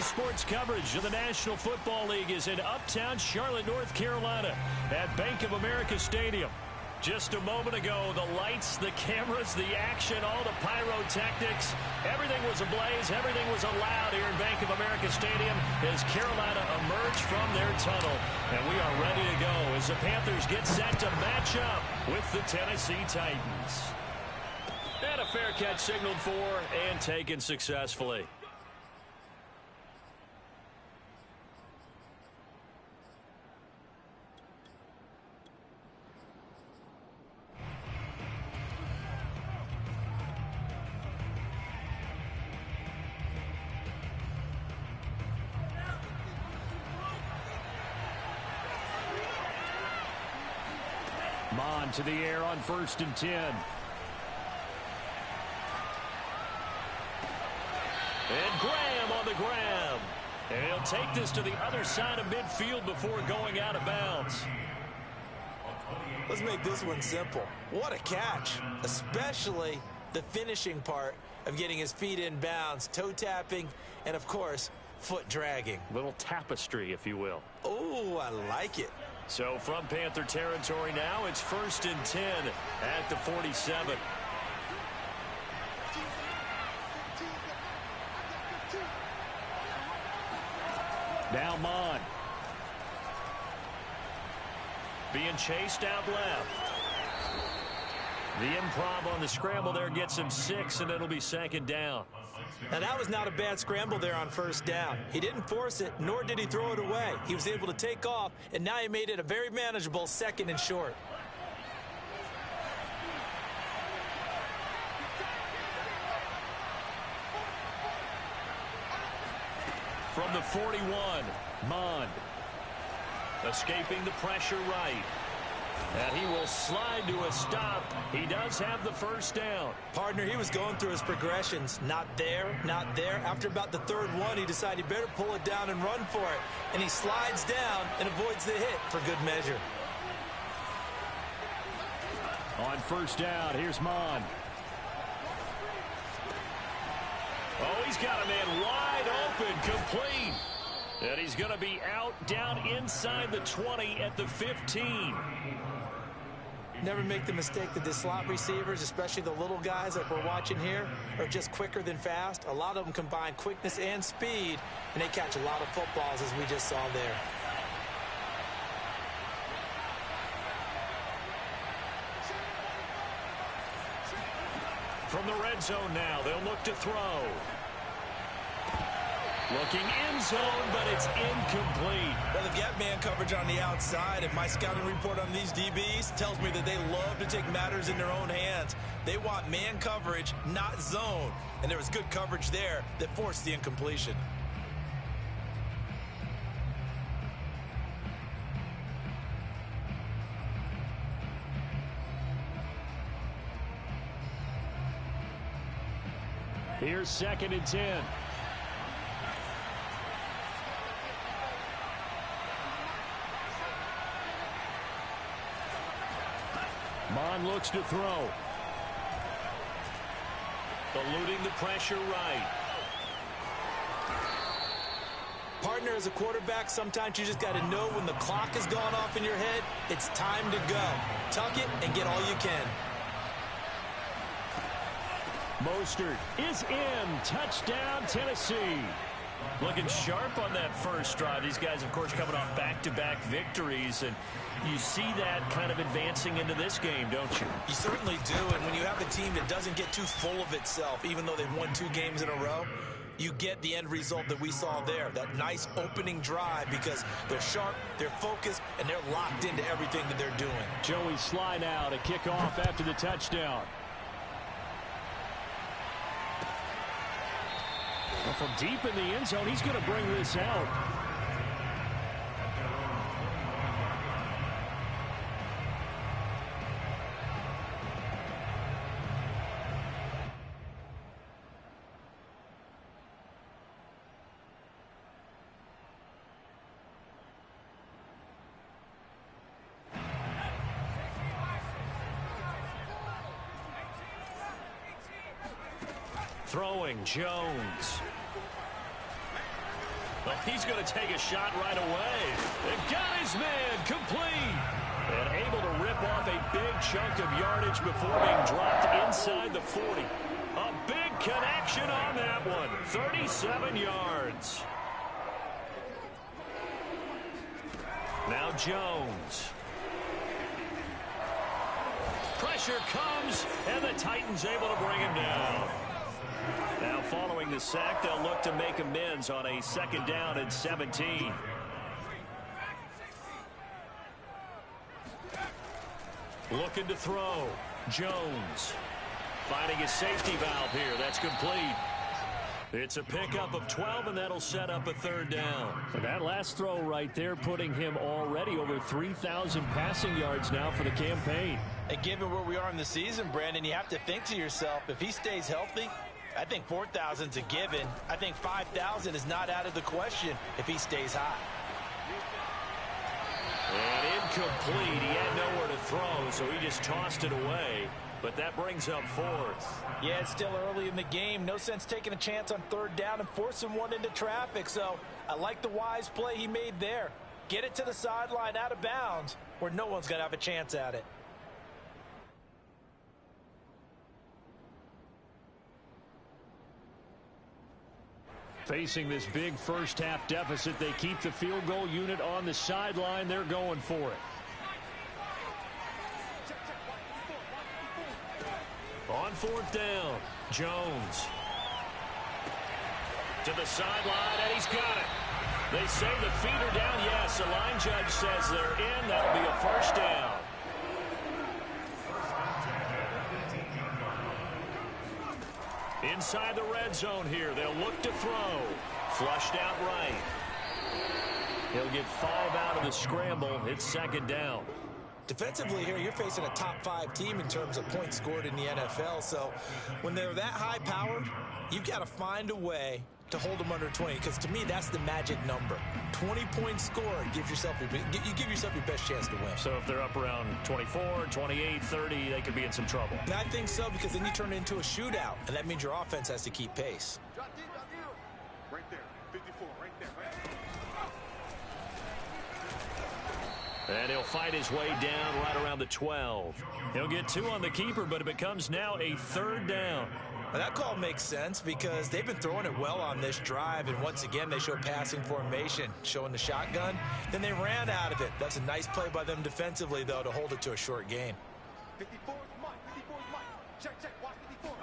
sports coverage of the National Football League is in uptown Charlotte, North Carolina at Bank of America Stadium. Just a moment ago, the lights, the cameras, the action, all the pyrotechnics, everything was ablaze, everything was allowed here in Bank of America Stadium as Carolina emerged from their tunnel. And we are ready to go as the Panthers get set to match up with the Tennessee Titans. And a fair catch signaled for and taken successfully. Mon to the air on 1st and 10. And Graham on the grab. And he'll take this to the other side of midfield before going out of bounds. Let's make this one simple. What a catch, especially the finishing part of getting his feet in bounds, toe tapping, and of course, foot dragging. Little tapestry, if you will. Oh, I like it. So from Panther territory now, it's 1st and 10 at the 47. Now Mon. Being chased out left. The improv on the scramble there gets him 6, and it'll be 2nd down. Now that was not a bad scramble there on 1st down. He didn't force it, nor did he throw it away. He was able to take off, and now he made it a very manageable 2nd and short. From the 41, Mon. Escaping the pressure right. And he will slide to a stop. He does have the 1st down. Partner, he was going through his progressions. Not there, not there. After about the 3rd one, he decided he better pull it down and run for it. And he slides down and avoids the hit for good measure. On 1st down, here's Mon. Oh, he's got a man wide open, complete. And he's going to be out down inside the 20 at the 15. Never make the mistake that the slot receivers, especially the little guys like we're watching here, are just quicker than fast. A lot of them combine quickness and speed, and they catch a lot of footballs, as we just saw there. From the red zone now, they'll look to throw. Looking end zone, but it's incomplete. Well, they've got man coverage on the outside, and my scouting report on these DBs tells me that they love to take matters in their own hands. They want man coverage, not zone. And there was good coverage there that forced the incompletion. Here's 2nd and 10. Mon looks to throw. Eluding the pressure right. Partner, as a quarterback, sometimes you just got to know when the clock has gone off in your head, it's time to go. Tuck it and get all you can. Mostert is in. Touchdown, Tennessee. Looking sharp on that first drive. These guys, of course, coming off back-to-back victories, and you see that kind of advancing into this game, don't you? You certainly do, and when you have a team that doesn't get too full of itself, even though they've won 2 games in a row, you get the end result that we saw there, that nice opening drive, because they're sharp, they're focused, and they're locked into everything that they're doing. Joey Sly now to kick off after the touchdown. Well, from deep in the end zone, he's going to bring this out. Throwing Jones. Oh, he's going to take a shot right away. And got his man complete. And able to rip off a big chunk of yardage before being dropped inside the 40. A big connection on that one. 37 yards. Now Jones. Pressure comes, and the Titans able to bring him down. Now following the sack, they'll look to make amends on a 2nd down and 17. Looking to throw. Jones. Finding his safety valve here. That's complete. It's a pickup of 12, and that'll set up a 3rd down. And that last throw right there putting him already over 3,000 passing yards now for the campaign. And given where we are in the season, Brandon, you have to think to yourself, if he stays healthy, I think 4,000's a given. I think 5,000 is not out of the question if he stays high. And incomplete. He had nowhere to throw, so he just tossed it away. But that brings up 4th. Yeah, it's still early in the game. No sense taking a chance on 3rd down and forcing one into traffic. So I like the wise play he made there. Get it to the sideline out of bounds where no one's going to have a chance at it. Facing this big first-half deficit, they keep the field goal unit on the sideline. They're going for it. On 4th down, Jones. To the sideline, and he's got it. They say the feet are down. Yes, the line judge says they're in. That'll be a 1st down. Inside the red zone here. They'll look to throw. Flushed out right. He'll get 5 out of the scramble. It's 2nd down. Defensively here, you're facing a top 5 team in terms of points scored in the NFL. So when they're that high-powered, you've got to find a way to hold them under 20, because to me, that's the magic number. 20 points scored, you give yourself your best chance to win. So if they're up around 24, 28, 30, they could be in some trouble. And I think so, because then you turn it into a shootout, and that means your offense has to keep pace. Right there, 54, right there. And he'll fight his way down right around the 12. He'll get 2 on the keeper, but it becomes now a 3rd down. Well, that call makes sense because they've been throwing it well on this drive, and once again they show passing formation, showing the shotgun. Then they ran out of it. That's a nice play by them defensively, though, to hold it to a short gain. 54 is mine, 54 is mine. Check, watch 54.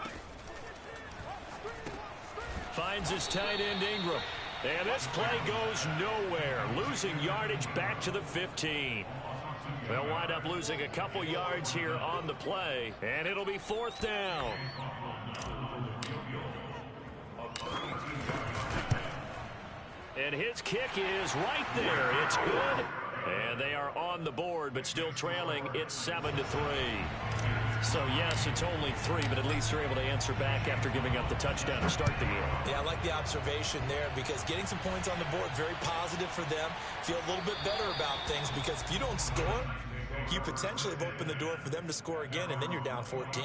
Finds his tight end Ingram. And this play goes nowhere. Losing yardage back to the 15. They'll wind up losing a couple yards here on the play, and it'll be 4th down. And his kick is right there. It's good. And they are on the board, but still trailing. It's 7-3. So, yes, it's only 3, but at least they're able to answer back after giving up the touchdown to start the game. Yeah, I like the observation there, because getting some points on the board, very positive for them. Feel a little bit better about things, because if you don't score, you potentially have opened the door for them to score again, and then you're down 14.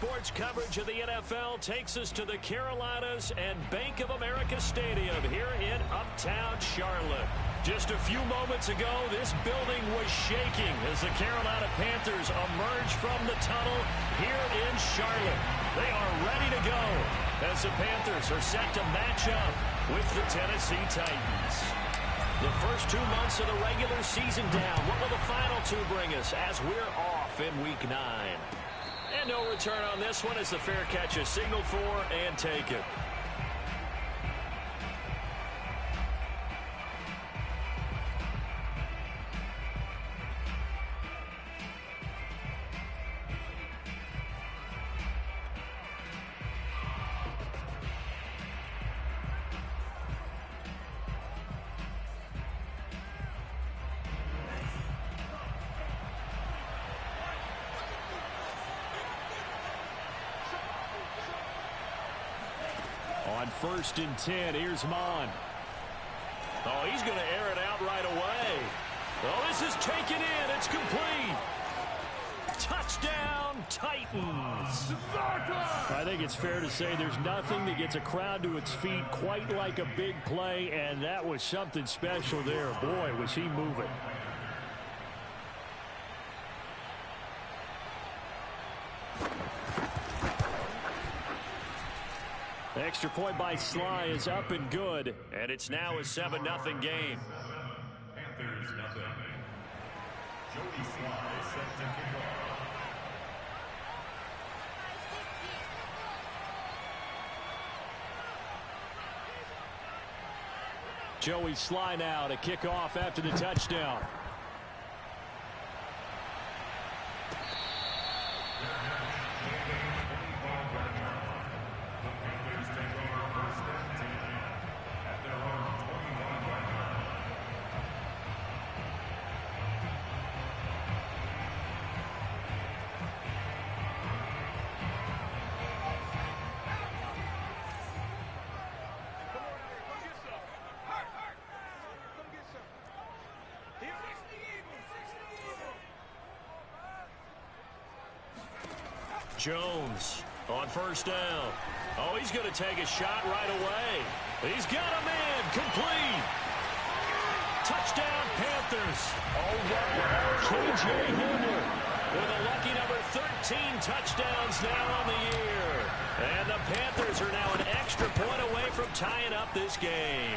sports coverage of the NFL takes us to the Carolinas and Bank of America Stadium here in Uptown Charlotte. Just a few moments ago, this building was shaking as the Carolina Panthers emerged from the tunnel here in Charlotte. They are ready to go as the Panthers are set to match up with the Tennessee Titans. The first 2 months of the regular season down. What will the final two bring us as we're off in Week 9? And no return on this one as the fair catch is signaled for and taken. On 1st and 10, here's Mon. Oh, he's going to air it out right away. Oh, this is taken in. It's complete. Touchdown, Titans. I think it's fair to say there's nothing that gets a crowd to its feet quite like a big play, and that was something special there. Boy, was he moving. Extra point by Sly is up and good, and it's now a 7-0 game. Panthers nothing. Jody Sly set to kick off. Joey Sly now to kick off after the touchdown. Jones on 1st down. Oh, he's going to take a shot right away. He's got a man. Complete. Touchdown, Panthers. K.J. Hamler with a lucky number 13 touchdowns now on the year. And the Panthers are now an extra point away from tying up this game.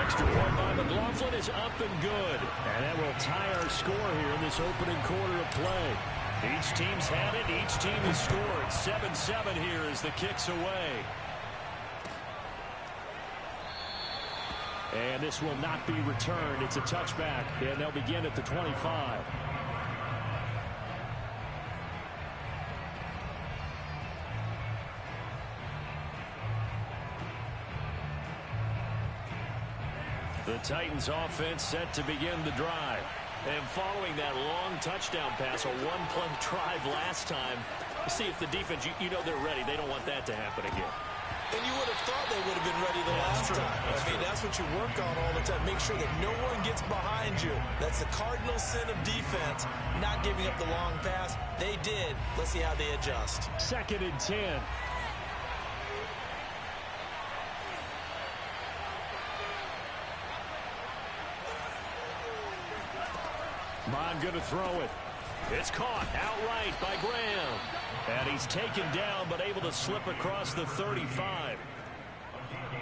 Extra point by McLaughlin is up and good. And that will tie our score here in this opening quarter of play. Each team's had it. Each team has scored. 7-7 here as the kick's away. And this will not be returned. It's a touchback, and they'll begin at the 25. The Titans offense set to begin the drive. And following that long touchdown pass, a one-play drive last time, see if the defense, you know they're ready. They don't want that to happen again. And you would have thought they would have been ready the last time. I mean, that's what you work on all the time. Make sure that no one gets behind you. That's the cardinal sin of defense, not giving up the long pass. They did. Let's see how they adjust. 2nd and 10. Mon going to throw it. It's caught outright by Graham. And he's taken down but able to slip across the 35.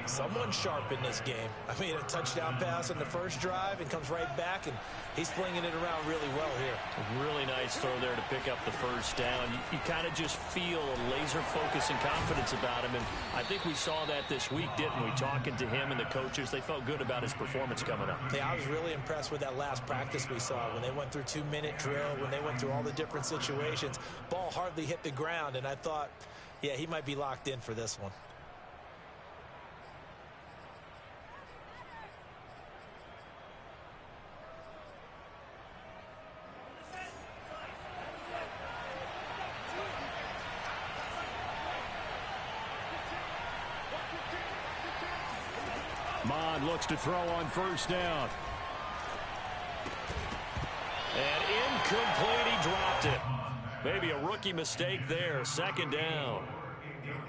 Someone sharp in this game. I mean, a touchdown pass on the first drive and comes right back, and he's flinging it around really well here. A really nice throw there to pick up the first down. You kind of just feel a laser focus and confidence about him, and I think we saw that this week, didn't we? Talking to him and the coaches, they felt good about his performance coming up. Yeah, I was really impressed with that last practice we saw when they went through 2-minute drill, when they went through all the different situations. Ball hardly hit the ground, and I thought, yeah, he might be locked in for this one. Mon looks to throw on first down. And incomplete, he dropped it. Maybe a rookie mistake there. Second down.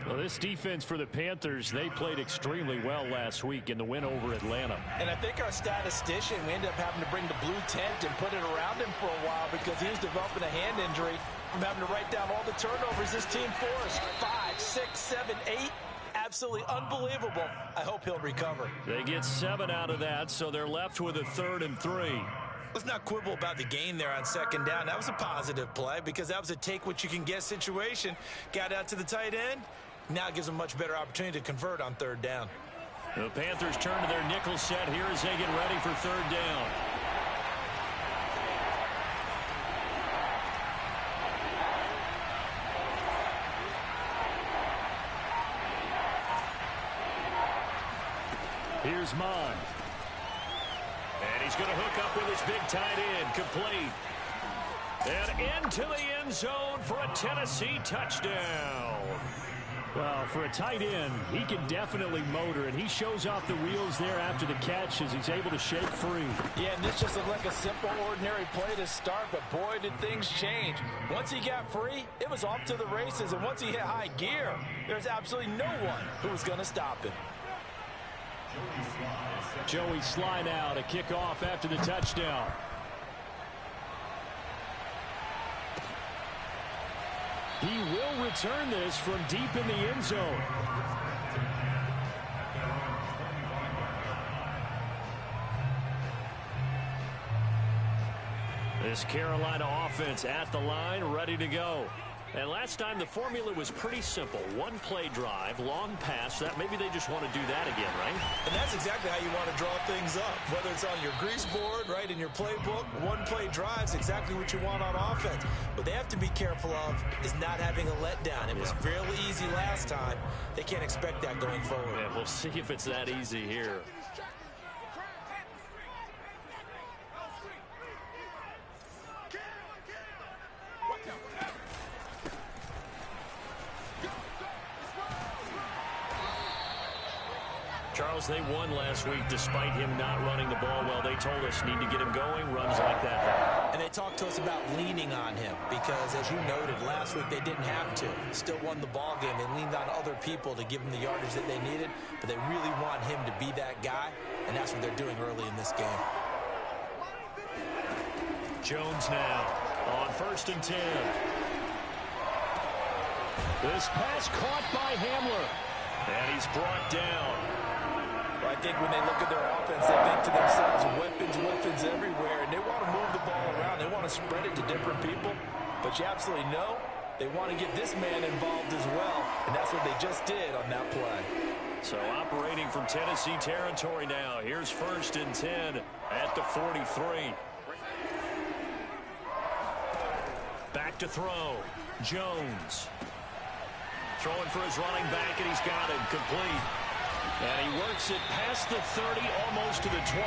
Well, this defense for the Panthers, they played extremely well last week in the win over Atlanta. And I think our statistician, we ended up having to bring the blue tent and put it around him for a while because he was developing a hand injury from having to write down all the turnovers this team forced. 5, 6, 7, 8. Absolutely unbelievable. I hope he'll recover. They get 7 out of that, so they're left with a 3rd and 3. Let's not quibble about the gain there on second down. That was a positive play because that was a take-what-you-can-get situation. Got out to the tight end. Now it gives them a much better opportunity to convert on 3rd down. The Panthers turn to their nickel set here as they get ready for 3rd down. Here's Mon. And he's going to hook up with his big tight end. Complete. And into the end zone for a Tennessee touchdown. Well, for a tight end, he can definitely motor, and he shows off the wheels there after the catch as he's able to shake free. Yeah, and this just looked like a simple, ordinary play to start, but boy, did things change. Once he got free, it was off to the races, and once he hit high gear, there's absolutely no one who was going to stop him. Joey Sly now to kick off after the touchdown. He will return this from deep in the end zone. This Carolina offense at the line, ready to go. And last time the formula was pretty simple. One play drive, long pass. That maybe they just want to do that again, right? And that's exactly how you want to draw things up. Whether it's on your grease board, right, in your playbook, one play drive is exactly what you want on offense. What they have to be careful of is not having a letdown. It was fairly easy last time. They can't expect that going forward. Yeah, we'll see if it's that easy here. Charles, they won last week despite him not running the ball well. They told us need to get him going, runs like that. And they talked to us about leaning on him because, as you noted, last week they didn't have to. Still won the ball game. They leaned on other people to give them the yardage that they needed, but they really want him to be that guy, and that's what they're doing early in this game. Jones now on 1st and 10. This pass caught by Hamler. And he's brought down. I think when they look at their offense, they think to themselves, weapons everywhere, and they want to move the ball around. They want to spread it to different people, but you absolutely know they want to get this man involved as well, and that's what they just did on that play. So operating from Tennessee territory now. Here's 1st and 10 at the 43. Back to throw. Jones. Throwing for his running back, and he's got him complete. And he works it past the 30, almost to the 25.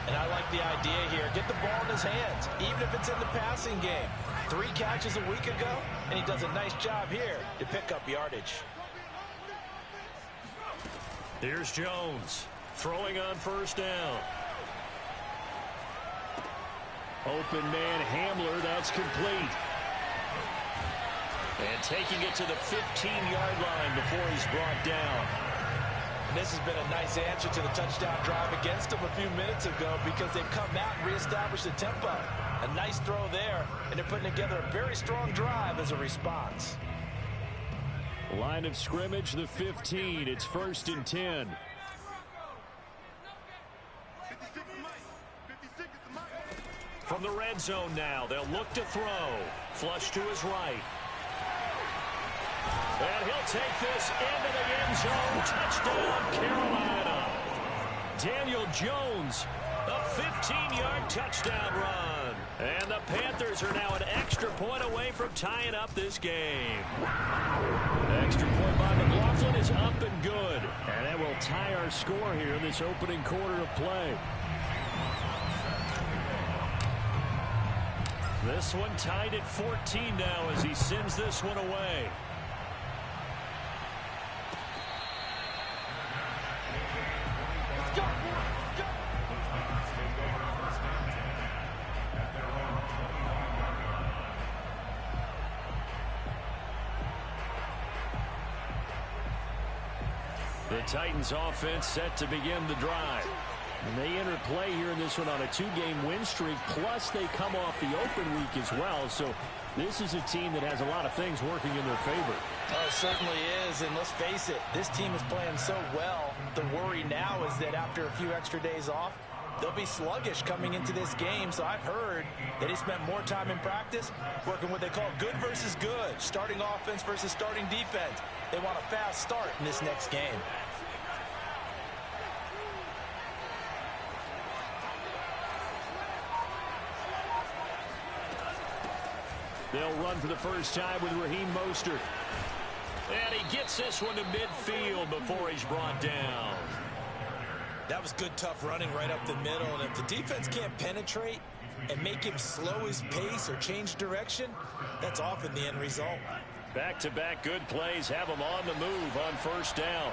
And I like the idea here. Get the ball in his hands, even if it's in the passing game. 3 catches a week ago, and he does a nice job here to pick up yardage. Here's Jones throwing on 1st down. Open man Hamler, that's complete. And taking it to the 15-yard line before he's brought down. And this has been a nice answer to the touchdown drive against them a few minutes ago because they've come out and reestablished the tempo. A nice throw there, and they're putting together a very strong drive as a response. Line of scrimmage, the 15. It's 1st and 10. From the red zone now, they'll look to throw. Flush to his right. And he'll take this into the end zone. Touchdown, Carolina. Daniel Jones, a 15-yard touchdown run. And the Panthers are now an extra point away from tying up this game. Extra point by McLaughlin is up and good. And that will tie our score here in this opening quarter of play. This one tied at 14 now as he sends this one away. The Titans offense set to begin the drive. And they enter play here in this one on a 2-game win streak, plus they come off the open week as well. So this is a team that has a lot of things working in their favor. Oh, it certainly is, and let's face it, this team is playing so well. The worry now is that after a few extra days off, they'll be sluggish coming into this game. So I've heard that he spent more time in practice working what they call good versus good, starting offense versus starting defense. They want a fast start in this next game. They'll run for the first time with Raheem Mostert. And he gets this one to midfield before he's brought down. That was good, tough running right up the middle. And if the defense can't penetrate and make him slow his pace or change direction, that's often the end result. Back-to-back good plays have him on the move on first down.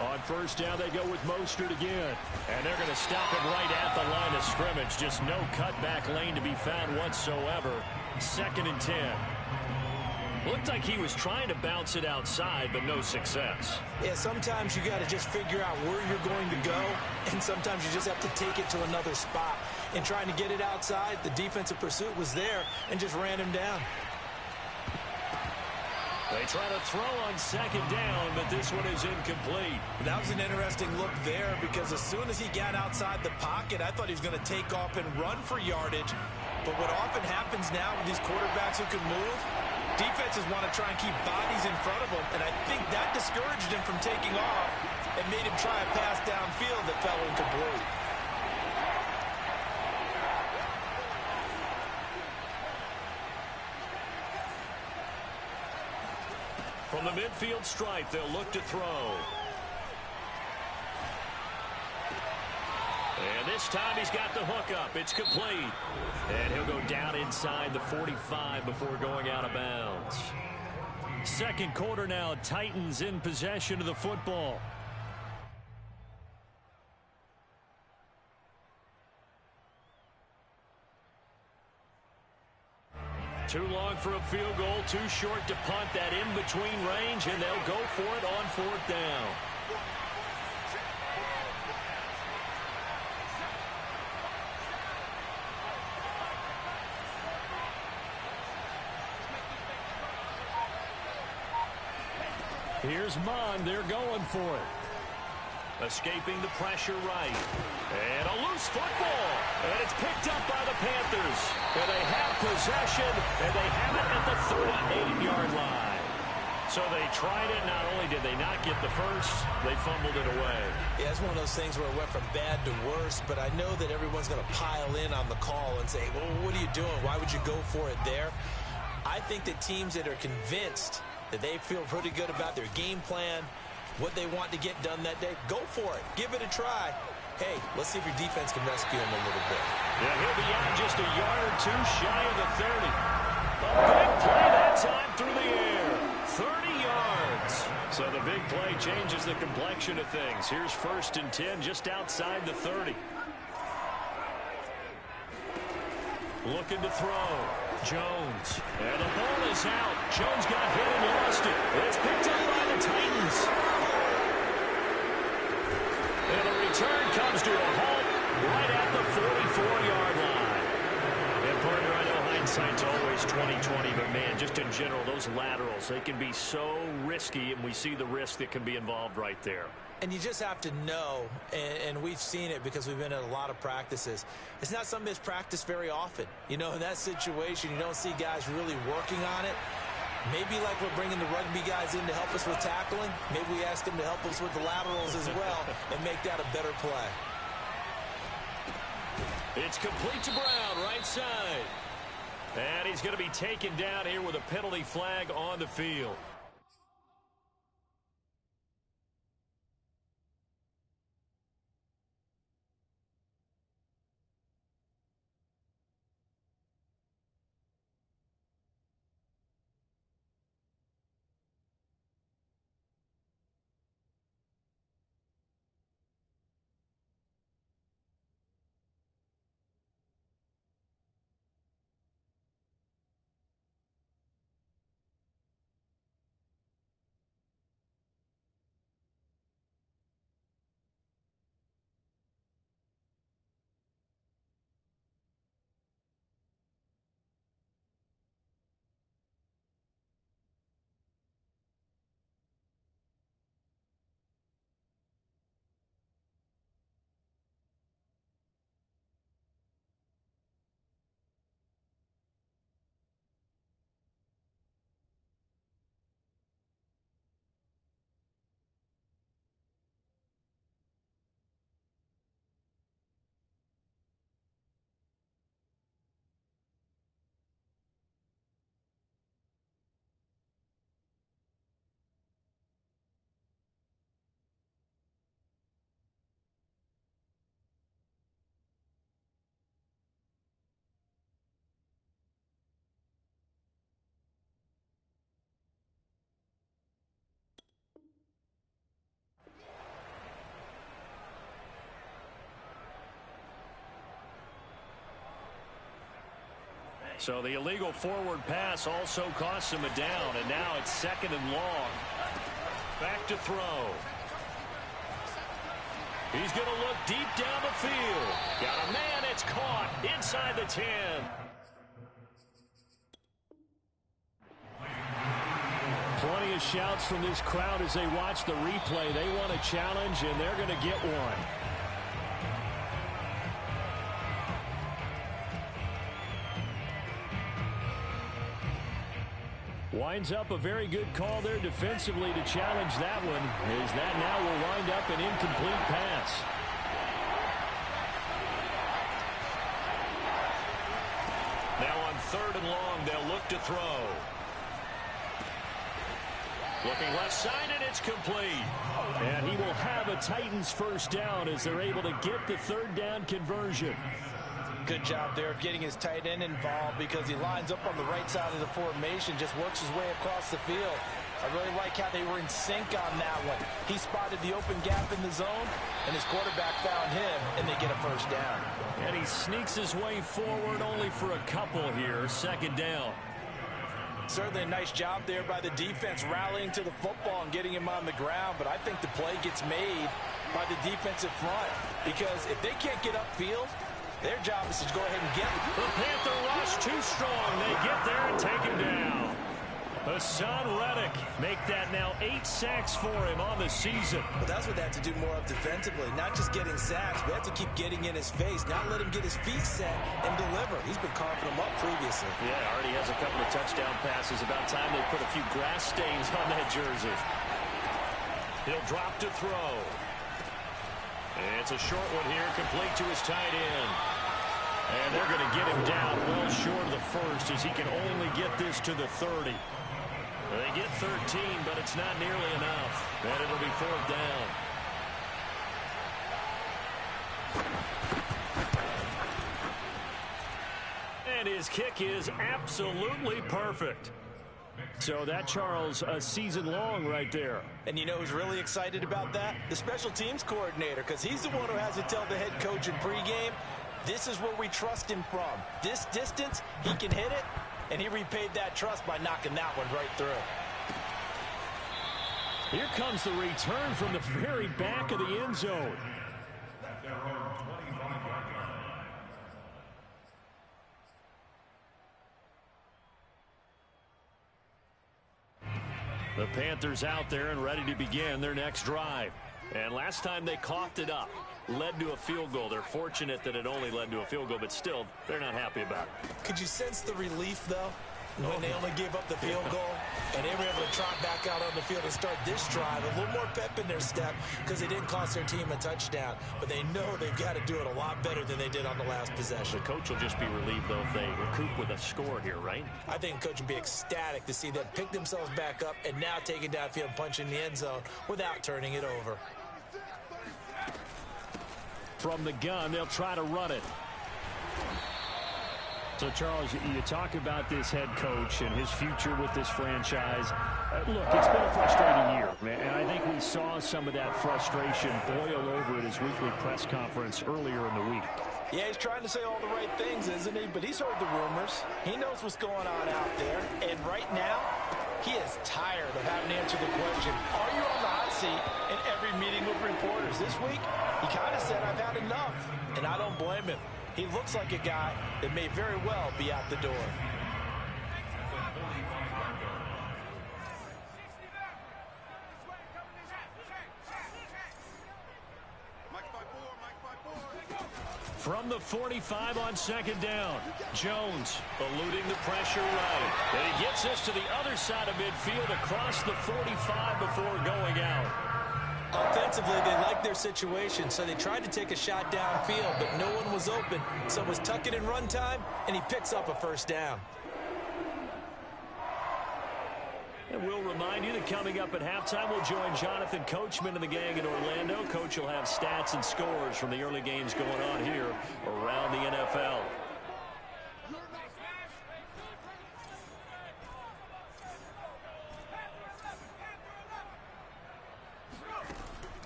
On first down, they go with Mostert again. And they're going to stop him right at the line of scrimmage. Just no cutback lane to be found whatsoever. 2nd and 10. Looked like he was trying to bounce it outside, but no success. Yeah, sometimes you got to just figure out where you're going to go, and sometimes you just have to take it to another spot. And trying to get it outside, the defensive pursuit was there and just ran him down. They try to throw on 2nd down, but this one is incomplete. That was an interesting look there because as soon as he got outside the pocket, I thought he was going to take off and run for yardage. But what often happens now with these quarterbacks who can move, defenses want to try and keep bodies in front of them, and I think that discouraged him from taking off and made him try a pass downfield that fell incomplete. From the midfield stripe, they'll look to throw. And this time he's got the hook up. It's complete. And he'll go down inside the 45 before going out of bounds. 2nd quarter now, Titans in possession of the football. Too long for a field goal, too short to punt that in-between range, and they'll go for it on 4th down. Here's Mond. They're going for it. Escaping the pressure right. And a loose football. And it's picked up by the Panthers. And they have possession, and they have it at the 38-yard line. So they tried it. Not only did they not get the first, they fumbled it away. Yeah, it's one of those things where it went from bad to worse, but I know that everyone's going to pile in on the call and say, well, what are you doing? Why would you go for it there? I think that teams that are convinced that they feel pretty good about their game plan, what they want to get done that day, go for it. Give it a try. Hey, let's see if your defense can rescue him a little bit. Yeah, he'll be out just a yard or two shy of the 30. A big play that time through the air. 30 yards. So the big play changes the complexion of things. Here's 1st and 10 just outside the 30. Looking to throw. Jones. And the ball is out. Jones got hit and lost it. It's picked up by the Titans. And the return comes to a halt right at the 44-yard line. And partner, I know hindsight's always 20/20, but man, just in general, those laterals, they can be so risky, and we see the risk that can be involved right there. And you just have to know, and we've seen it because we've been at a lot of practices. It's not something that's practiced very often. You know, in that situation, you don't see guys really working on it. Maybe like we're bringing the rugby guys in to help us with tackling. Maybe we ask them to help us with the laterals as well and make that a better play. It's complete to Brown, right side. And he's going to be taken down here with a penalty flag on the field. So the illegal forward pass also costs him a down, and now it's 2nd and long. Back to throw. He's going to look deep down the field. Got a man, it's caught inside the 10. Plenty of shouts from this crowd as they watch the replay. They want a challenge, and they're going to get one. Winds up a very good call there defensively to challenge that one, as that now will wind up an incomplete pass. Now on 3rd and long, they'll look to throw. Looking left side, and it's complete. And he will have a Titans first down as they're able to get the 3rd down conversion. Good job there of getting his tight end involved because he lines up on the right side of the formation, just works his way across the field. I really like how they were in sync on that one. He spotted the open gap in the zone, and his quarterback found him, and they get a first down. And he sneaks his way forward only for a couple here. 2nd down. Certainly a nice job there by the defense rallying to the football and getting him on the ground, but I think the play gets made by the defensive front because if they can't get upfield, their job is to go ahead and get him. The Panther rush too strong. They get there and take him down. Hassan Reddick make that now 8 sacks for him on the season. But that's what they have to do more of defensively, not just getting sacks. We have to keep getting in his face, not let him get his feet set and deliver. He's been carving them up previously. Yeah, already has a couple of touchdown passes. About time they put a few grass stains on that jersey. He'll drop to throw. It's a short one here, complete to his tight end. And they're going to get him down well short of the first as he can only get this to the 30. They get 13, but it's not nearly enough. And it'll be 4th down. And his kick is absolutely perfect. So that, Charles, a season long right there. And you know who's really excited about that? The special teams coordinator, because he's the one who has to tell the head coach in pregame, this is where we trust him from. This distance, he can hit it, and he repaid that trust by knocking that one right through. Here comes the return from the very back of the end zone. The Panthers out there and ready to begin their next drive. And last time they coughed it up, led to a field goal. They're fortunate that it only led to a field goal, but still, they're not happy about it. Could you sense the relief, though, when they only gave up the field goal? And they were able to trot back out on the field and start this drive. A little more pep in their step because they didn't cost their team a touchdown. But they know they've got to do it a lot better than they did on the last possession. The coach will just be relieved, though, if they recoup with a score here, right? I think the coach would be ecstatic to see them pick themselves back up and now take it downfield and punch in the end zone without turning it over. From the gun, they'll try to run it. So, Charles, you talk about this head coach and his future with this franchise. Look, it's been a frustrating year, and I think we saw some of that frustration boil over at his weekly press conference earlier in the week. Yeah, he's trying to say all the right things, isn't he? But he's heard the rumors. He knows what's going on out there. And right now, he is tired of having to answer the question, are you on the hot seat in every meeting with reporters? This week, he kind of said, I've had enough. And I don't blame him. He looks like a guy that may very well be out the door. From the 45 on 2nd down, Jones eluding the pressure right. And he gets us to the other side of midfield across the 45 before going out. Offensively, they liked their situation, so they tried to take a shot downfield, but no one was open. So it was tuck it in run time, and he picks up a first down. And we'll remind you that coming up at halftime, we'll join Jonathan Coachman and the gang in Orlando. Coach will have stats and scores from the early games going on here around the NFL.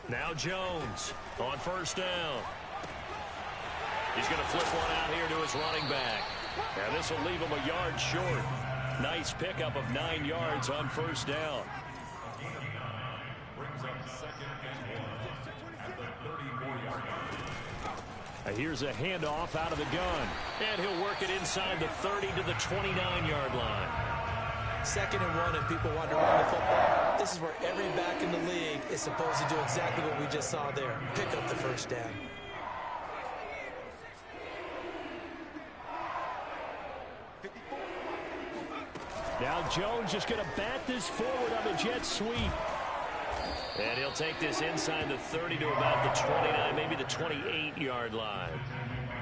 Now Jones on 1st down. He's going to flip one out here to his running back. And this will leave him a yard short. Nice pickup of 9 yards on first down. Brings up 2nd and 1 at the 34-yard line. Here's a handoff out of the gun. And he'll work it inside the 30 to the 29-yard line. 2nd and 1, and people want to run the football. This is where every back in the league is supposed to do exactly what we just saw there. Pick up the first down. Now Jones just going to bat this forward on the jet sweep. And he'll take this inside the 30 to about the 29, maybe the 28-yard line.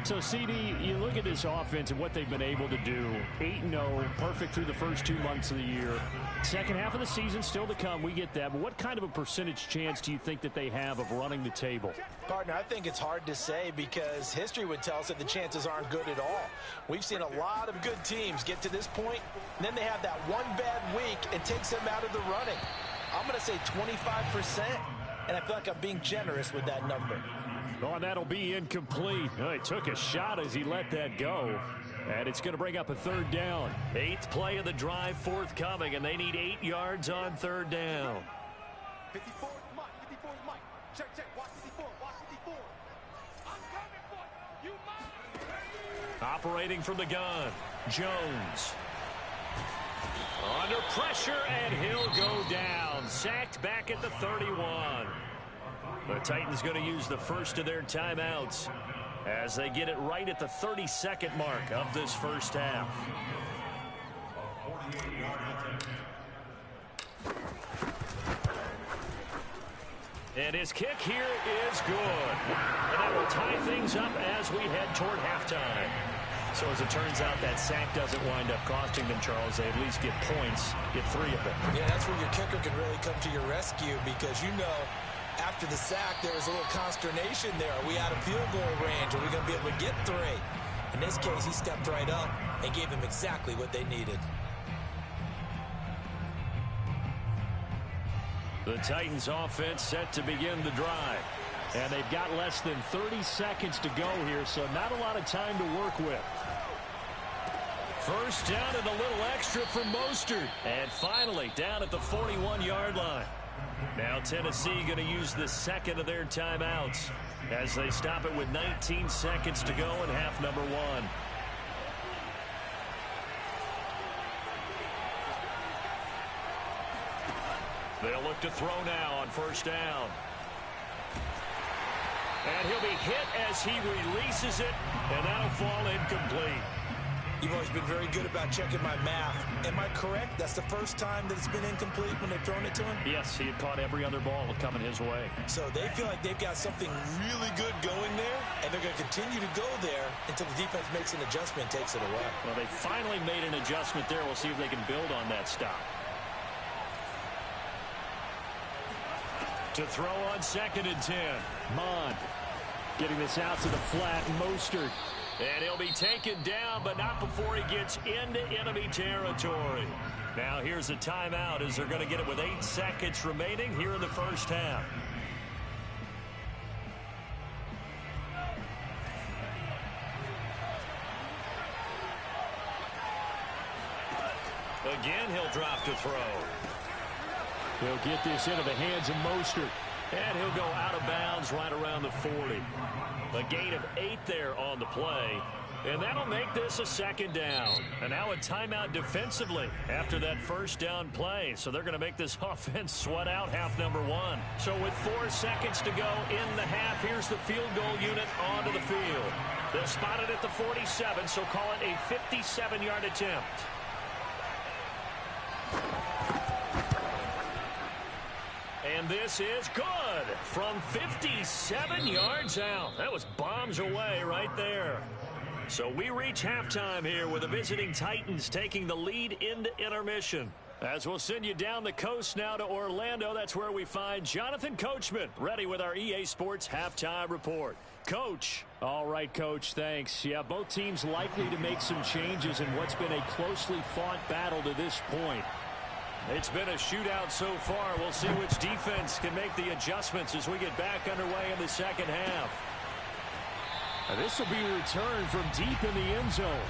So, CD, you look at this offense and what they've been able to do. 8-0, perfect through the first 2 months of the year. Second half of the season still to come, we get that. But what kind of a percentage chance do you think that they have of running the table? Partner, I think it's hard to say because history would tell us that the chances aren't good at all. We've seen a lot of good teams get to this point, and then they have that one bad week and takes them out of the running. I'm going to say 25%, and I feel like I'm being generous with that number. Oh, and that'll be incomplete. Oh, he took a shot as he let that go. And it's going to bring up a 3rd down. 8th play of the drive forthcoming, and they need 8 yards on 3rd down. 54 is Mike. 54 is Mike. Check. Watch 54. Watch 54. I'm coming for you. Mike. Operating from the gun, Jones. Under pressure, and he'll go down. Sacked back at the 31. The Titans going to use the first of their timeouts as they get it right at the 32nd mark of this first half. And his kick here is good. And that will tie things up as we head toward halftime. So as it turns out, that sack doesn't wind up costing them, Charles. They at least get points, get 3 of them. Yeah, that's where your kicker can really come to your rescue because you know after the sack there was a little consternation there. Are we out of field goal range? Are we going to be able to get 3? In this case, he stepped right up and gave them exactly what they needed. The Titans offense set to begin the drive. And they've got less than 30 seconds to go here, so not a lot of time to work with. First down and a little extra for Mostert. And finally down at the 41-yard line. Now Tennessee going to use the second of their timeouts as they stop it with 19 seconds to go in half number 1. They'll look to throw now on first down. And he'll be hit as he releases it, and that'll fall incomplete. You've always been very good about checking my math. Am I correct? That's the first time that it's been incomplete when they've thrown it to him? Yes, he had caught every other ball coming his way. So they feel like they've got something really good going there, and they're going to continue to go there until the defense makes an adjustment and takes it away. Well, they finally made an adjustment there. We'll see if they can build on that stop. To throw on 2nd and 10. Mond getting this out to the flat. Mostert. And he'll be taken down, but not before he gets into enemy territory. Now here's a timeout as they're going to get it with 8 seconds remaining here in the first half. Again, he'll drop to throw. He'll get this into the hands of Mostert. And he'll go out of bounds right around the 40. A gain of 8 there on the play. And that'll make this a 2nd down. And now a timeout defensively after that first down play. So they're going to make this offense sweat out half number 1. So with 4 seconds to go in the half, here's the field goal unit onto the field. They'll spot it at the 47, so call it a 57-yard attempt. And this is good from 57 yards out. That was bombs away right there. So we reach halftime here with the visiting Titans taking the lead into intermission. As we'll send you down the coast now to Orlando, that's where we find Jonathan Coachman ready with our EA Sports Halftime Report. Coach. All right, Coach, thanks. Yeah, both teams likely to make some changes in what's been a closely fought battle to this point. It's been a shootout so far. We'll see which defense can make the adjustments as we get back underway in the second half. This will be returned from deep in the end zone.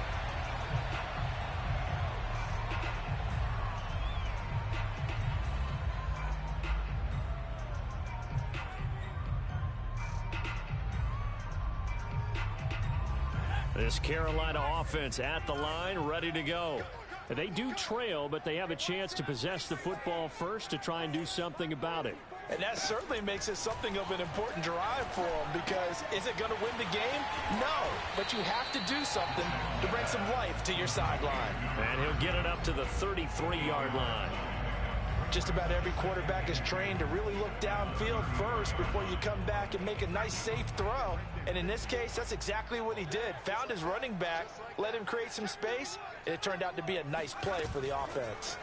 This Carolina offense at the line, ready to go. They do trail, but they have a chance to possess the football first to try and do something about it. And that certainly makes it something of an important drive for them, because is it going to win the game? No, but you have to do something to bring some life to your sideline. And he'll get it up to the 33-yard line. Just about every quarterback is trained to really look downfield first before you come back and make a nice, safe throw. And in this case, that's exactly what he did. Found his running back, let him create some space, and it turned out to be a nice play for the offense.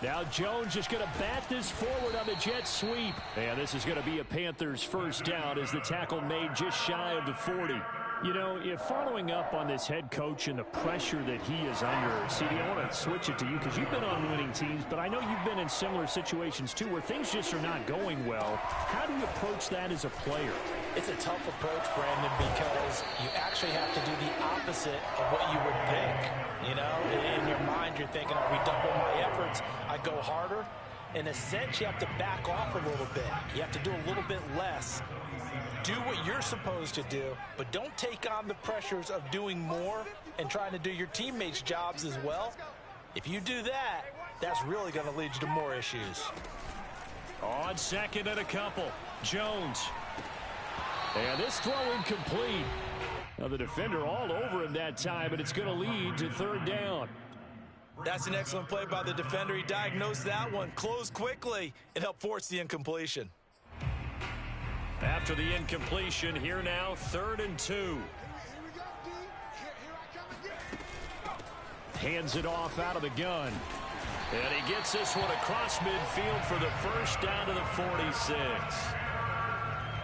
Now Jones just going to bat this forward on the jet sweep. And this is going to be a Panthers first down as the tackle made just shy of the 40. You know, if following up on this head coach and the pressure that he is under, CD, I want to switch it to you because you've been on winning teams, but I know you've been in similar situations too where things just are not going well. How do you approach that as a player? It's a tough approach, Brandon, because you actually have to do the opposite of what you would think. You know, in your mind, you're thinking, I redouble my efforts, I go harder. In a sense, you have to back off a little bit. You have to do a little bit less. Do what you're supposed to do, but don't take on the pressures of doing more and trying to do your teammates' jobs as well. If you do that, that's really going to lead you to more issues. On second and a couple, Jones. And this throw incomplete. Now the defender all over him that time, and it's going to lead to third down. That's an excellent play by the defender. He diagnosed that one, closed quickly, and helped force the incompletion. After the incompletion, here now, 3rd and 2. Hands it off out of the gun. And he gets this one across midfield for the first down to the 46.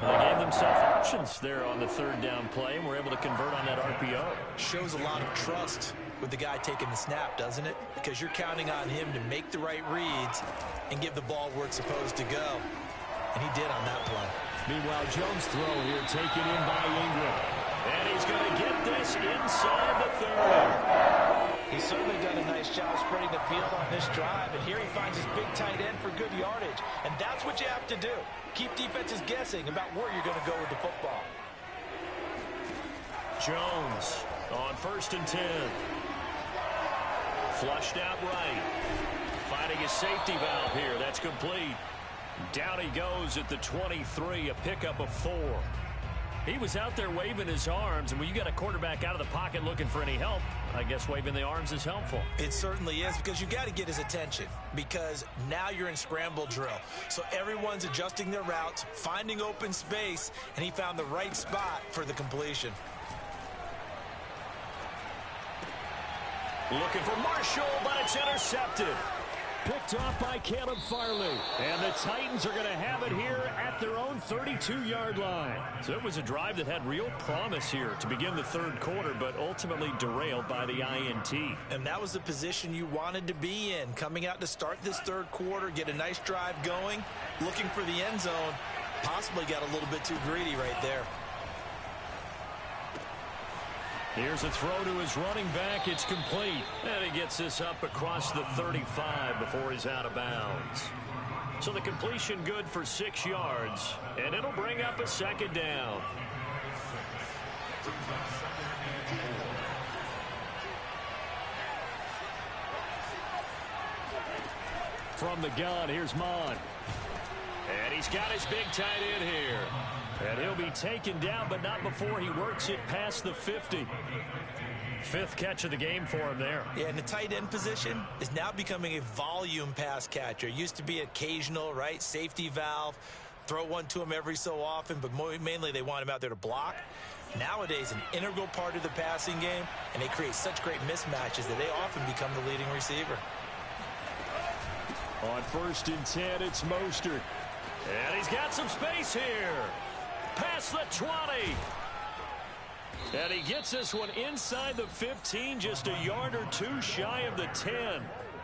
Well, they gave themselves options there on the 3rd down play, and were able to convert on that RPO. Shows a lot of trust with the guy taking the snap, doesn't it? Because you're counting on him to make the right reads and give the ball where it's supposed to go. And he did on that play. Meanwhile, Jones' throw here taken in by Ingram. And he's going to get this inside the 30. He's certainly done a nice job spreading the field on this drive. And here he finds his big tight end for good yardage. And that's what you have to do. Keep defenses guessing about where you're going to go with the football. Jones on 1st and 10. Flushed out right. Finding his safety valve here. That's complete. Down he goes at the 23, a pickup of 4. He was out there waving his arms, and when you got a quarterback out of the pocket looking for any help, I guess waving the arms is helpful. It certainly is, because you got to get his attention, because now you're in scramble drill. So everyone's adjusting their routes, finding open space, and he found the right spot for the completion. Looking for Marshall, but it's intercepted. Picked off by Caleb Farley. And the Titans are going to have it here at their own 32-yard line. So it was a drive that had real promise here to begin the 3rd quarter, but ultimately derailed by the INT. And that was the position you wanted to be in, coming out to start this 3rd quarter, get a nice drive going, looking for the end zone. Possibly got a little bit too greedy right there. Here's a throw to his running back. It's complete. And he gets this up across the 35 before he's out of bounds. So the completion good for 6 yards. And it'll bring up a 2nd down. From the gun, here's Mon. And he's got his big tight end here. And he'll be taken down, but not before he works it past the 50. 5th catch of the game for him there. Yeah, and the tight end position is now becoming a volume pass catcher. It used to be occasional, right? Safety valve. Throw one to him every so often, but mainly they want him out there to block. Nowadays, an integral part of the passing game, and they create such great mismatches that they often become the leading receiver. On 1st and 10, it's Mostert. And he's got some space here. Past the 20. And he gets this one inside the 15, just a yard or 2 shy of the 10.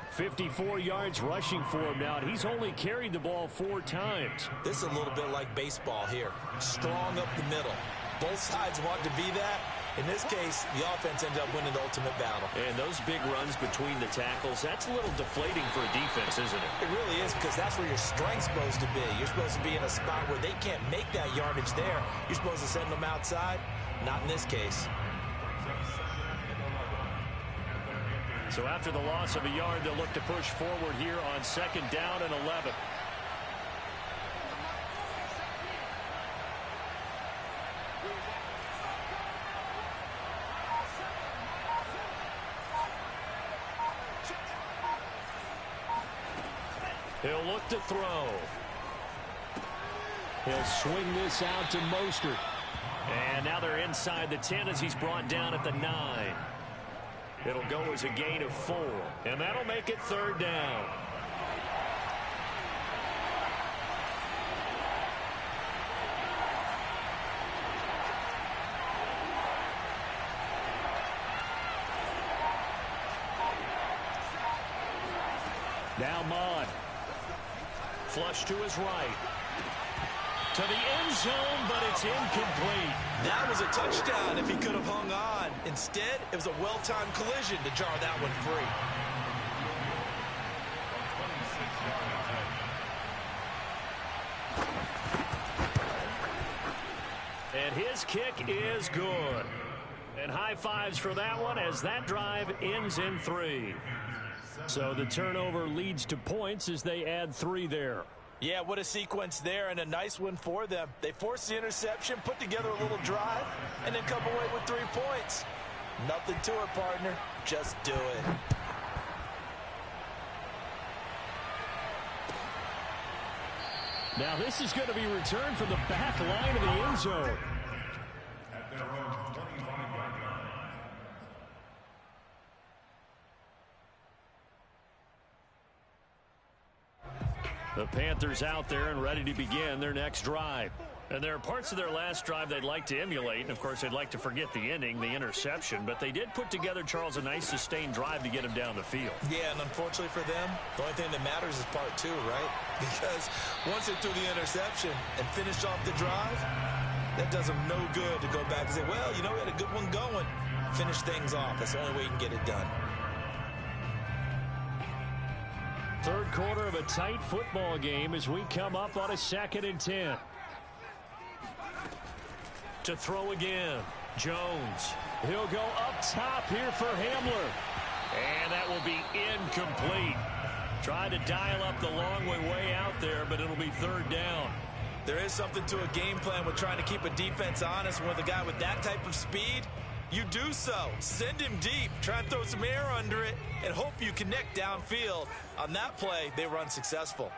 54 yards rushing for him now, and he's only carried the ball 4 times. This is a little bit like baseball here. Strong up the middle. Both sides want to be that. In this case, the offense ended up winning the ultimate battle. And those big runs between the tackles, that's a little deflating for a defense, isn't it? It really is, because that's where your strength's supposed to be. You're supposed to be in a spot where they can't make that yardage there. You're supposed to send them outside. Not in this case. So after the loss of a yard, they'll look to push forward here on 2nd down and 11. He'll look to throw. He'll swing this out to Mostert. And now they're inside the 10 as he's brought down at the 9. It'll go as a gain of 4. And that'll make it 3rd down. Now Mond. Flush to his right. To the end zone, but it's incomplete. That was a touchdown if he could have hung on. Instead, it was a well-timed collision to jar that one free. And his kick is good. And high fives for that one as that drive ends in 3. So the turnover leads to points as they add 3 there. Yeah, what a sequence there, and a nice one for them. They forced the interception, put together a little drive, and then come away with 3 points. Nothing to it, partner. Just do it. Now this is going to be returned from the back line of the end zone. At their own 25-yard line. The Panthers out there and ready to begin their next drive. And there are parts of their last drive they'd like to emulate. And, of course, they'd like to forget the ending, the interception. But they did put together, Charles, a nice sustained drive to get him down the field. Yeah, and unfortunately for them, the only thing that matters is part 2, right? Because once they threw the interception and finished off the drive, that does them no good to go back and say, well, you know, we had a good one going. Finish things off. That's the only way you can get it done. Third quarter of a tight football game as we come up on a 2nd and 10. To throw again, Jones. He'll go up top here for Hamler. And that will be incomplete. Tried to dial up the long way out there, but it'll be 3rd down. There is something to a game plan with trying to keep a defense honest. With a guy with that type of speed, you do so. Send him deep. Try and throw some air under it and hope you connect downfield. On that play, they were unsuccessful.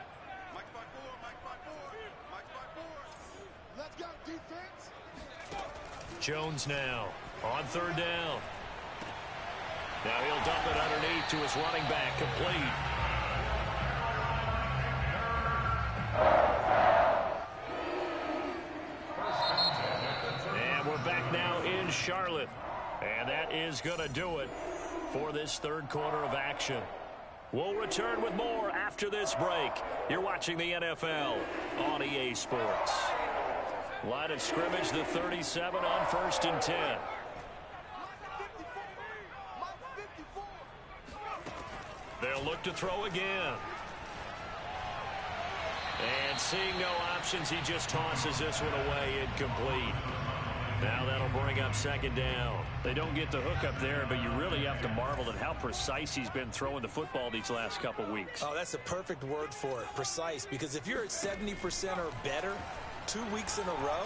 Mike by 4, Mike by 4, Mike by 4. Let's go, defense. Jones now on 3rd down. Now he'll dump it underneath to his running back, complete. And we're back now in Charlotte. And that is going to do it for this 3rd quarter of action. We'll return with more after this break. You're watching the NFL on EA Sports. Line of scrimmage, the 37 on 1st and 10. They'll look to throw again. And seeing no options, he just tosses this one away, incomplete. Now that'll bring up 2nd down. They don't get the hook up there, but you really have to marvel at how precise he's been throwing the football these last couple weeks. Oh, that's a perfect word for it, precise. Because if you're at 70% or better 2 weeks in a row,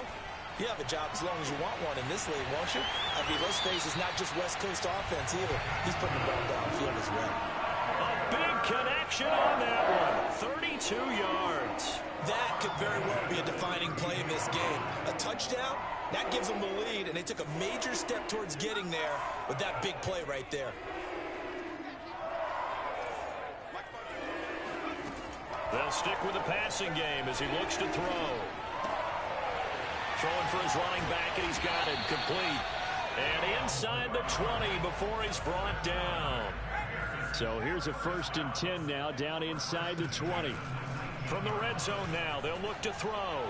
you have a job as long as you want one in this league, won't you? I mean, let's face it, it's not just West Coast offense either. He's putting the ball downfield as well. A big connection on that one. 32 yards. That could very well be a defining play in this game. A touchdown, that gives them the lead, and they took a major step towards getting there with that big play right there. They'll stick with the passing game as he looks to throw. Throwing for his running back, and he's got it complete. And inside the 20 before he's brought down. So here's a 1st and 10 now, down inside the 20. From the red zone now, they'll look to throw.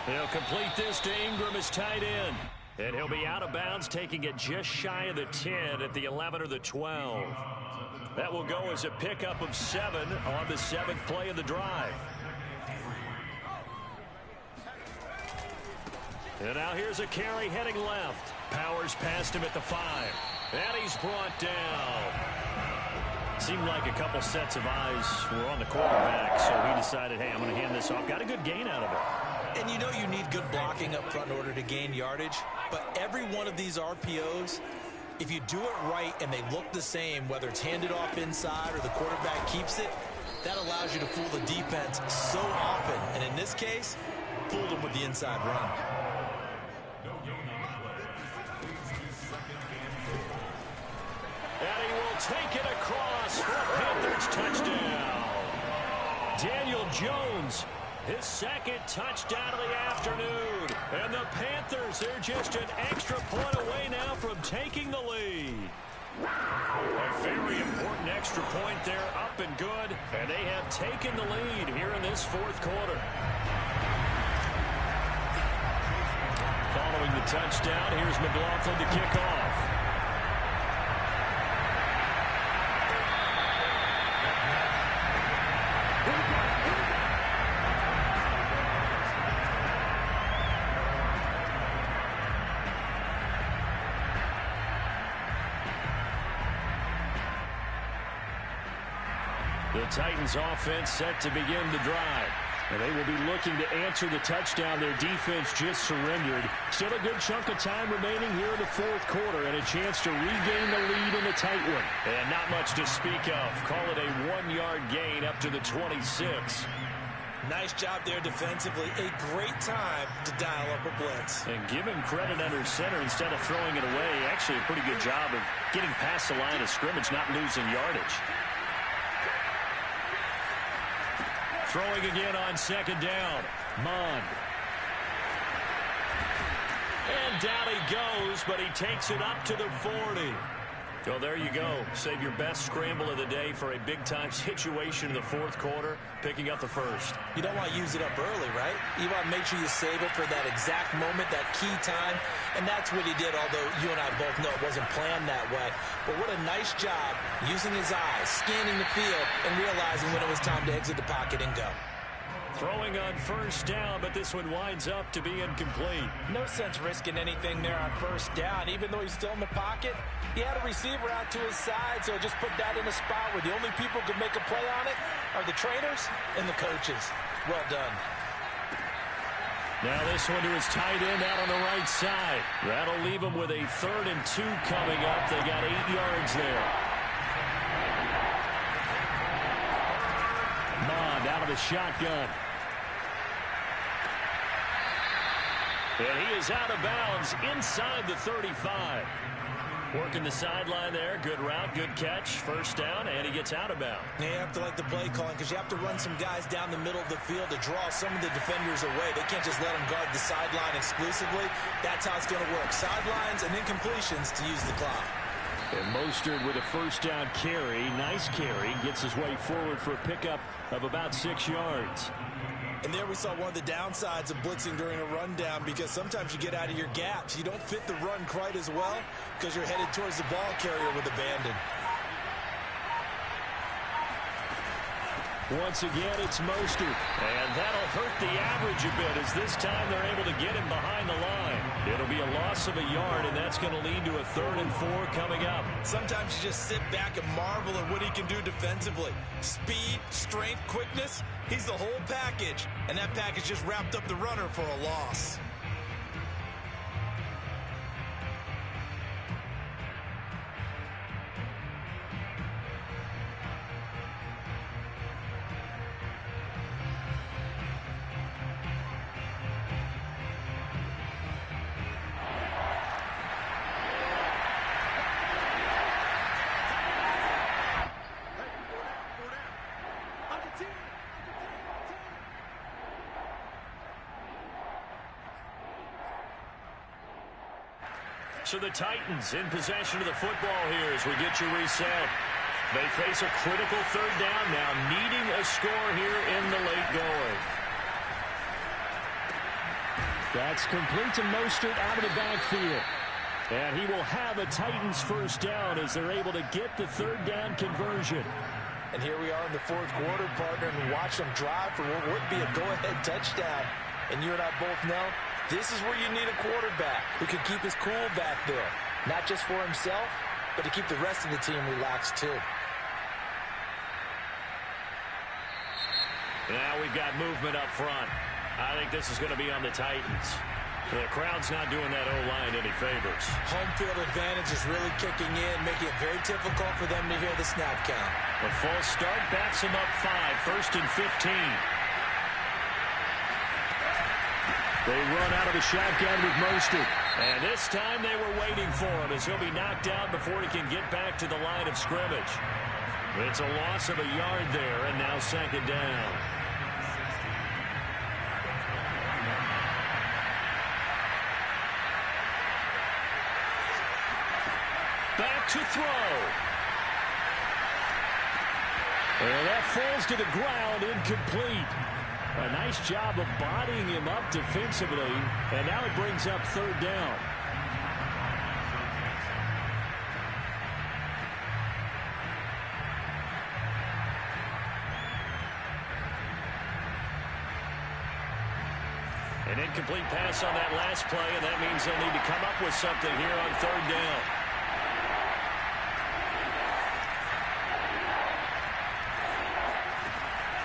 They'll complete this to Ingram as tight end. And he'll be out of bounds, taking it just shy of the 10 at the 11 or the 12. That will go as a pickup of 7 on the 7th play of the drive. And now here's a carry heading left. Powers past him at the 5. And he's brought down. Seemed like a couple sets of eyes were on the quarterback, so he decided, hey, I'm going to hand this off. Got a good gain out of it. And you know you need good blocking up front in order to gain yardage. But every one of these RPOs, if you do it right and they look the same, whether it's handed off inside or the quarterback keeps it, that allows you to fool the defense so often. And in this case, fooled them with the inside run. And he will take it across for a Panthers touchdown. Daniel Jones, his second touchdown of the afternoon. And the Panthers, they're just an extra point away now from taking the lead. A very important extra point there, up and good. And they have taken the lead here in this fourth quarter. Following the touchdown, here's McLaughlin to kick off. The Titans offense set to begin the drive. And they will be looking to answer the touchdown their defense just surrendered. Still a good chunk of time remaining here in the fourth quarter and a chance to regain the lead in a tight one. And not much to speak of. Call it a 1-yard gain up to the 26. Nice job there defensively. A great time to dial up a blitz. And give him credit under center instead of throwing it away. Actually a pretty good job of getting past the line of scrimmage, not losing yardage. Throwing again on second down. Mond. And down he goes, but he takes it up to the 40. So there you go. Save your best scramble of the day for a big-time situation in the fourth quarter, picking up the first. You don't want to use it up early, right? You want to make sure you save it for that exact moment, that key time. And that's what he did, although you and I both know it wasn't planned that way. But what a nice job using his eyes, scanning the field, and realizing when it was time to exit the pocket and go. Throwing on first down, but this one winds up to be incomplete. No sense risking anything there on first down. Even though he's still in the pocket, he had a receiver out to his side, so just put that in a spot where the only people who can make a play on it are the trainers and the coaches. Well done. Now this one to his tight end out on the right side. That'll leave him with a 3rd and 2 coming up. They got 8 yards there. Mond out of the shotgun. And he is out of bounds inside the 35. Working the sideline there. Good route, good catch. First down, and he gets out of bounds. Yeah, you have to like the play calling because you have to run some guys down the middle of the field to draw some of the defenders away. They can't just let them guard the sideline exclusively. That's how it's going to work. Sidelines and incompletions to use the clock. And Mostert with a first down carry. Nice carry. Gets his way forward for a pickup of about 6 yards. And there we saw one of the downsides of blitzing during a rundown because sometimes you get out of your gaps. You don't fit the run quite as well because you're headed towards the ball carrier with abandon. Once again, it's Mostert. And that'll hurt the average a bit as this time they're able to get him behind the line. It'll be a loss of a yard, and that's going to lead to a 3rd and 4 coming up. Sometimes you just sit back and marvel at what he can do defensively. Speed, strength, quickness. He's the whole package, and that package just wrapped up the runner for a loss. So the Titans in possession of the football here as we get you reset. They face a critical 3rd down now, needing a score here in the late going. That's complete to Mostert out of the backfield. And he will have a Titans first down as they're able to get the 3rd down conversion. And here we are in the fourth quarter, partner, and watch them drive for what would be a go-ahead touchdown. And you and I both know This is where you need a quarterback who can keep his cool back there. Not just for himself, but to keep the rest of the team relaxed too. Now we've got movement up front. I think this is going to be on the Titans. The crowd's not doing that O-line any favors. Home field advantage is really kicking in, making it very difficult for them to hear the snap count. A false start backs him up 5, 1st and 15. They run out of the shotgun with Mostert. And this time they were waiting for him as he'll be knocked out before he can get back to the line of scrimmage. It's a loss of a yard there, and now 2nd down. Back to throw. And that falls to the ground, incomplete. A nice job of bodying him up defensively, and now it brings up 3rd down. An incomplete pass on that last play, and that means they'll need to come up with something here on 3rd down.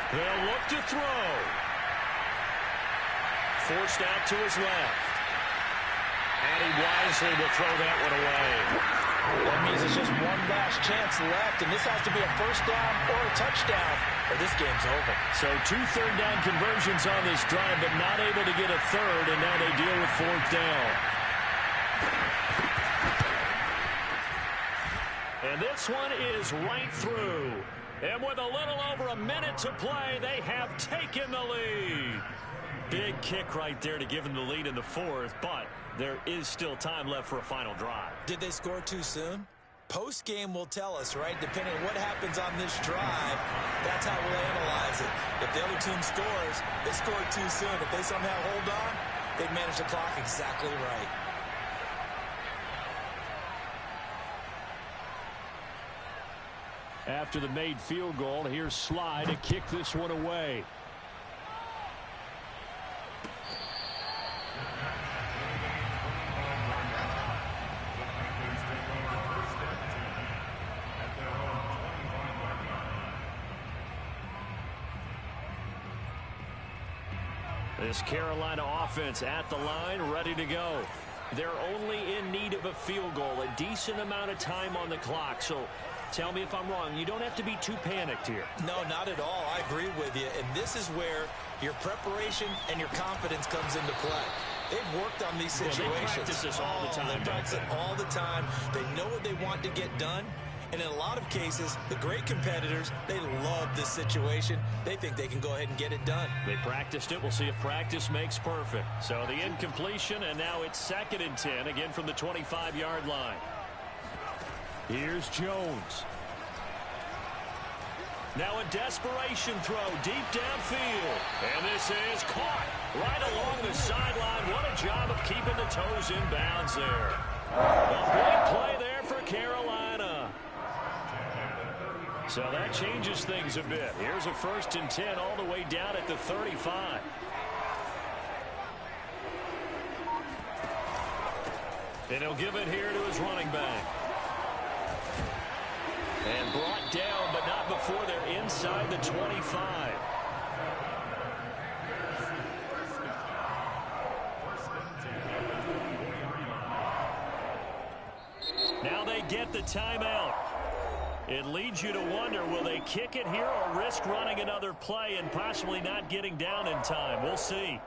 They'll look to throw. Forced out to his left. And he wisely will throw that one away. That means it's just one last chance left, and this has to be a 1st down or a touchdown, or this game's over. So 2 third-down conversions on this drive, but not able to get a 3rd, and now they deal with 4th down. And this one is right through. And with a little over a minute to play, they have taken the lead. Big kick right there to give them the lead in the 4th, but there is still time left for a final drive. Did they score too soon? Post-game will tell us, right? Depending on what happens on this drive, that's how we'll analyze it. If the other team scores, they scored too soon. If they somehow hold on, they've managed the clock exactly right. After the made field goal, here's Sly to kick this one away. This Carolina offense at the line, ready to go. They're only in need of a field goal, a decent amount of time on the clock. So tell me if I'm wrong. You don't have to be too panicked here. No, not at all. I agree with you. And this is where your preparation and your confidence comes into play. They've worked on these situations. Well, they practice this all the time. They practice it all the time. They know what they want to get done. And in a lot of cases, the great competitors, they love this situation. They think they can go ahead and get it done. They practiced it. We'll see if practice makes perfect. So the incompletion, and now it's 2nd and 10, again from the 25-yard line. Here's Jones. Now a desperation throw deep downfield. And this is caught right along the sideline. What a job of keeping the toes in bounds there. A big play there for Carolina. So that changes things a bit. Here's a 1st and 10 all the way down at the 35. And he'll give it here to his running back. And brought down, but not before they're inside the 25. Now they get the timeout. It leads you to wonder, will they kick it here or risk running another play and possibly not getting down in time? We'll see.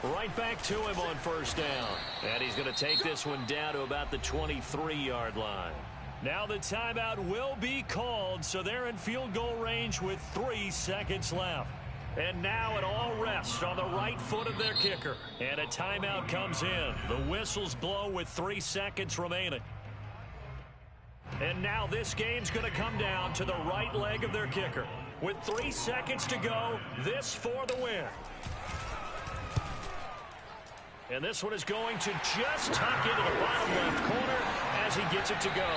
Right back to him on 1st down. And he's going to take this one down to about the 23-yard line. Now the timeout will be called, so they're in field goal range with 3 seconds left. And now it all rests on the right foot of their kicker. And a timeout comes in. The whistles blow with 3 seconds remaining. And now this game's going to come down to the right leg of their kicker. With 3 seconds to go, this for the win. And this one is going to just tuck into the bottom left corner as he gets it to go.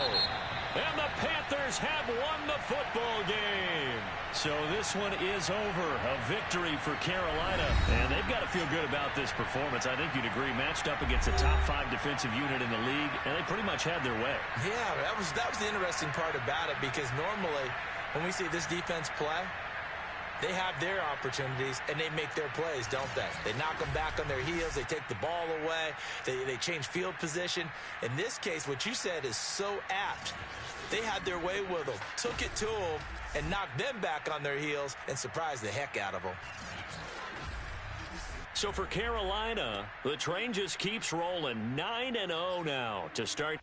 And the Panthers have won the football game. So this one is over. A victory for Carolina. And they've got to feel good about this performance. I think you'd agree, matched up against a top 5 defensive unit in the league, and they pretty much had their way. Yeah, that was the interesting part about it, because normally when we see this defense play, they have their opportunities, and they make their plays, don't they? They knock them back on their heels. They take the ball away. They change field position. In this case, what you said is so apt. They had their way with them, took it to them, and knocked them back on their heels and surprised the heck out of them. So for Carolina, the train just keeps rolling. 9-0 now to start.